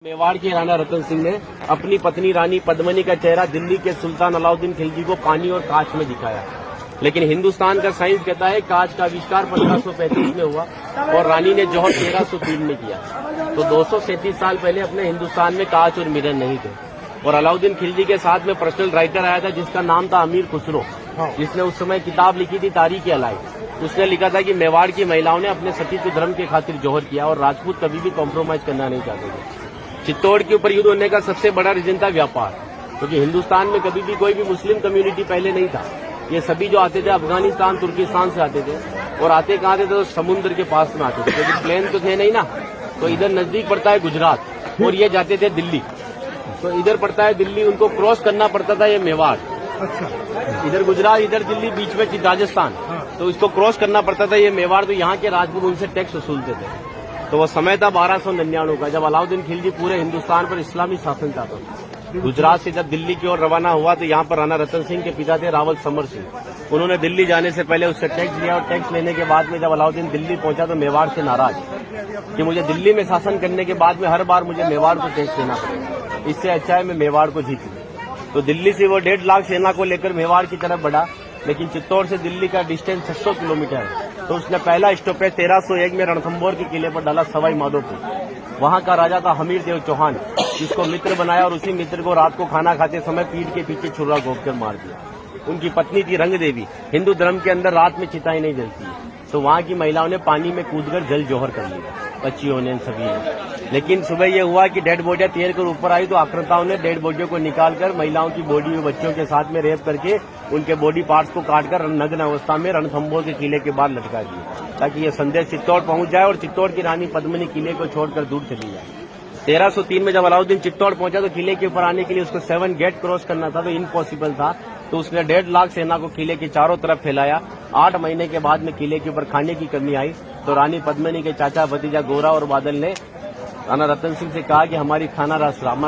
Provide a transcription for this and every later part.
मेवाड़ के राणा रतन सिंह ने अपनी पत्नी रानी पद्मिनी का चेहरा दिल्ली के सुल्तान अलाउद्दीन खिलजी को पानी और कांच में दिखाया, लेकिन हिंदुस्तान का साइंस कहता है कांच का आविष्कार 1535 में हुआ और रानी ने जौहर 1303 में किया। तो 237 साल पहले अपने हिंदुस्तान में कांच और मिरर नहीं थे। और अलाउद्दीन खिलजी के साथ में पर्सनल राइटर आया था जिसका नाम था अमीर खुसरो, जिसने उस समय किताब लिखी थी तारीख अलाई। उसने लिखा था कि मेवाड़ की महिलाओं ने अपने सतीत्व धर्म के खातिर जौहर किया और राजपूत कभी भी कॉम्प्रोमाइज करना नहीं चाहते थे। चित्तौड़ के ऊपर युद्ध होने का सबसे बड़ा रीजन था व्यापार, क्योंकि हिंदुस्तान में कभी भी कोई भी मुस्लिम कम्युनिटी पहले नहीं था। ये सभी जो आते थे अफगानिस्तान तुर्किस्तान से आते थे, और आते कहाँ थे तो समुद्र के पास में आते थे, क्योंकि प्लेन तो थे नहीं ना। तो इधर नजदीक पड़ता है गुजरात और ये जाते थे दिल्ली, तो इधर पड़ता है दिल्ली, उनको क्रॉस करना पड़ता था ये मेवाड़। अच्छा, इधर गुजरात इधर दिल्ली बीच में राजस्थान, तो इसको क्रॉस करना पड़ता था ये मेवाड़। तो यहाँ के राजपूत उनसे टैक्स वसूलते थे। तो वो समय था 1299 का, जब अलाउद्दीन खिलजी पूरे हिंदुस्तान पर इस्लामी शासन चाहता था। गुजरात से जब दिल्ली की ओर रवाना हुआ तो यहाँ पर राणा रतन सिंह के पिता थे रावल समर सिंह। उन्होंने दिल्ली जाने से पहले उससे टैक्स लिया, और टैक्स लेने के बाद में जब अलाउद्दीन दिल्ली पहुंचा तो मेवाड़ से नाराज कि मुझे दिल्ली में शासन करने के बाद में हर बार मुझे मेवाड़ को टैक्स देना पड़ेगा, इससे अच्छा है मैं मेवाड़ को जीत लूं। तो दिल्ली से वो 1.5 लाख सेना को लेकर मेवाड़ की तरफ बढ़ा, लेकिन चित्तौड़ से दिल्ली का डिस्टेंस 600 किलोमीटर है। तो उसने पहला स्टॉपेज 1301 में रणथंभौर के किले पर डाला, सवाई माधोपुर। वहां का राजा था हमीर देव चौहान, जिसको मित्र बनाया, और उसी मित्र को रात को खाना खाते समय पीठ के पीछे छुरा घोंपकर मार दिया। उनकी पत्नी थी रंग देवी। हिंदू धर्म के अंदर रात में चिताएं नहीं जलती है, तो वहां की महिलाओं ने पानी में कूदकर जल जौहर कर लिया, बच्चियों ने, सभी ने। लेकिन सुबह यह हुआ कि डेड बॉडियां तैर कर ऊपर आई, तो आक्रांताओं ने डेड बॉडियों को निकालकर महिलाओं की बॉडी और बच्चों के साथ में रेप करके उनके बॉडी पार्ट्स को काटकर नग्न अवस्था में रणथंभौर के किले के बाहर लटका दिया, ताकि यह संदेश चित्तौड़ पहुंच जाए और चित्तौड़ की रानी पद्मिनी किले को छोड़कर दूर चली जाए। 1303 में जब अलाउद्दीन चित्तौड़ पहुंचा तो किले के ऊपर आने के लिए उसको 7 गेट क्रॉस करना था, तो इम्पॉसिबल था। तो उसने 1.5 लाख सेना को किले के चारों तरफ फैलाया। 8 महीने के बाद में किले के ऊपर खाने की कमी आई, तो रानी पद्मिनी के चाचा भतीजा गोरा और बादल ने राणा रतन सिंह से कहा कि हमारा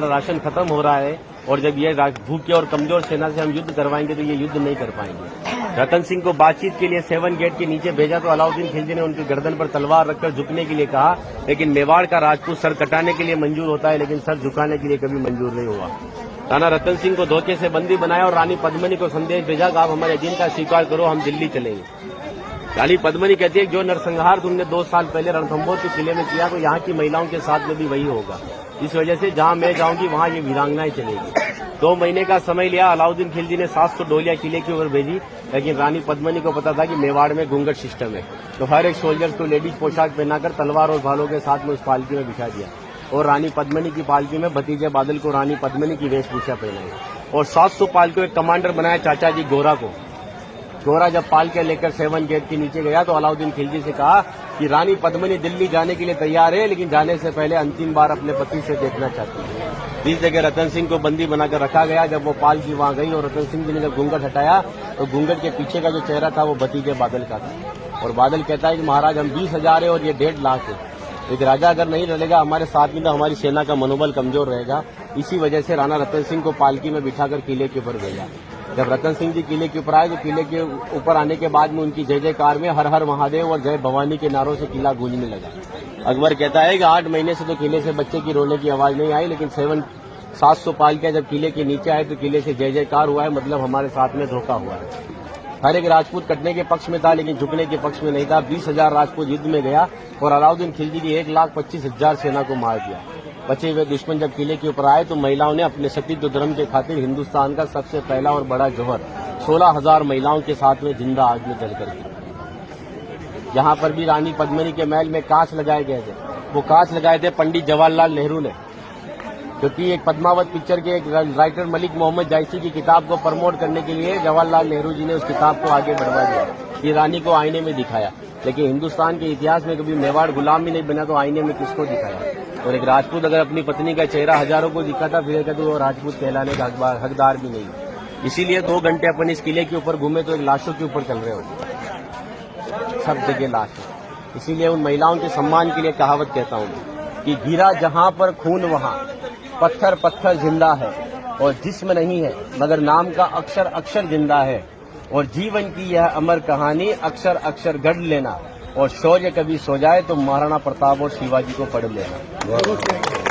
राशन खत्म हो रहा है, और जब ये भूखे और कमजोर सेना से हम युद्ध करवाएंगे तो ये युद्ध नहीं कर पाएंगे। रतन सिंह को बातचीत के लिए 7 गेट के नीचे भेजा, तो अलाउद्दीन खिलजी ने उनकी गर्दन पर तलवार रखकर झुकने के लिए कहा, लेकिन मेवाड़ का राजपूत सर कटाने के लिए मंजूर होता है, लेकिन सर झुकाने के लिए कभी मंजूर नहीं हुआ। राणा रतन सिंह को धोखे से बंदी बनाया और रानी पद्मिनी को संदेश भेजा कि आप हमारे एजेंडा स्वीकार करो, हम दिल्ली चलेंगे। रानी पद्मिनी कहती है जो नरसंहार तुमने 2 साल पहले रणथंभौर के किले में किया, तो यहाँ की महिलाओं के साथ में भी वही होगा। इस वजह से जहाँ मैं जाऊंगी वहाँ ये वीरांगनाएं चलेगी। 2 महीने का समय लिया। अलाउद्दीन खिलजी ने 700 डोलियां किले की ओर भेजी, लेकिन रानी पद्मिनी को पता था कि मेवाड़ में घूंघट सिस्टम है, तो हर एक सोल्जर को लेडीज पोशाक पहनाकर तलवार और भालों के साथ में उस पालकी में बिठा दिया, और रानी पद्मिनी की पालकी में भतीजे बादल को रानी पद्मिनी की वेशभूषा पहनाई, और 700 पालकी को एक कमांडर बनाया चाचा जी गोरा को। गोरा जब पालके लेकर 7 गेट के नीचे गया तो अलाउद्दीन खिलजी से कहा कि रानी पद्मिनी दिल्ली जाने के लिए तैयार है, लेकिन जाने से पहले अंतिम बार अपने पति से देखना चाहती है। इस जगह रतन सिंह को बंदी बनाकर रखा गया। जब वो पालकी वहां गई और रतन सिंह जी ने जब घूंघट हटाया, तो घूंघट के पीछे का जो चेहरा था वो भतीजे बादल का था, और बादल कहता है कि महाराज हम 20,000 है और ये 1.5 लाख है, एक राजा अगर नहीं रहेगा हमारे साथ में तो हमारी सेना का मनोबल कमजोर रहेगा। इसी वजह से राणा रतन सिंह को पालकी में बिठाकर किले के ऊपर भेजा। जब रतन सिंह जी किले के ऊपर आए तो किले के ऊपर आने के बाद में उनकी जय जयकार में हर हर महादेव और जय भवानी के नारों से किला गूंजने लगा। अकबर कहता है कि 8 महीने से तो किले से बच्चे की रोने की आवाज नहीं आई, लेकिन 700 पालकियां जब किले के नीचे आए तो किले से जय जयकार हुआ है, मतलब हमारे साथ में धोखा हुआ है। हर एक राजपूत कटने के पक्ष में था, लेकिन झुकने के पक्ष में नहीं था। 20,000 राजपूत युद्ध में गया और अलाउद्दीन खिलजी की 1,25,000 सेना को मार दिया। बचे हुए दुश्मन जब किले के ऊपर आए तो महिलाओं ने अपने सतीत्व धर्म के खातिर हिंदुस्तान का सबसे पहला और बड़ा जौहर 16,000 महिलाओं के साथ में जिंदा आग में जलकर किया। यहाँ पर भी रानी पद्मिनी के महल में कांच लगाए गए थे। वो कांच लगाए थे पंडित जवाहरलाल नेहरू ने, क्योंकि एक पद्मावत पिक्चर के एक राइटर मलिक मोहम्मद जायसी की किताब को प्रमोट करने के लिए जवाहरलाल नेहरू जी ने उस किताब को आगे बढ़वा दिया। ये रानी को आईने में दिखाया, लेकिन हिंदुस्तान के इतिहास में कभी मेवाड़ गुलाम भी नहीं बना, तो आईने में किसको दिखाया? और एक राजपूत अगर अपनी पत्नी का चेहरा हजारों को दिखाता फिर तो वो राजपूत कहलाने का हकदार भी नहीं। इसीलिए 2 घंटे अपन इस किले के ऊपर घूमे तो एक लाशों के ऊपर चल रहे होते, सब जगह लाश है। इसीलिए उन महिलाओं के सम्मान के लिए कहावत कहता हूँ कि गिरा जहाँ पर खून वहाँ, पत्थर पत्थर जिंदा है, और जिस्म नहीं है मगर नाम का अक्षर अक्षर जिंदा है, और जीवन की यह अमर कहानी अक्षर अक्षर गढ़ लेना, और शौर्य कभी सो जाए तो महाराणा प्रताप और शिवाजी को पढ़ लेना।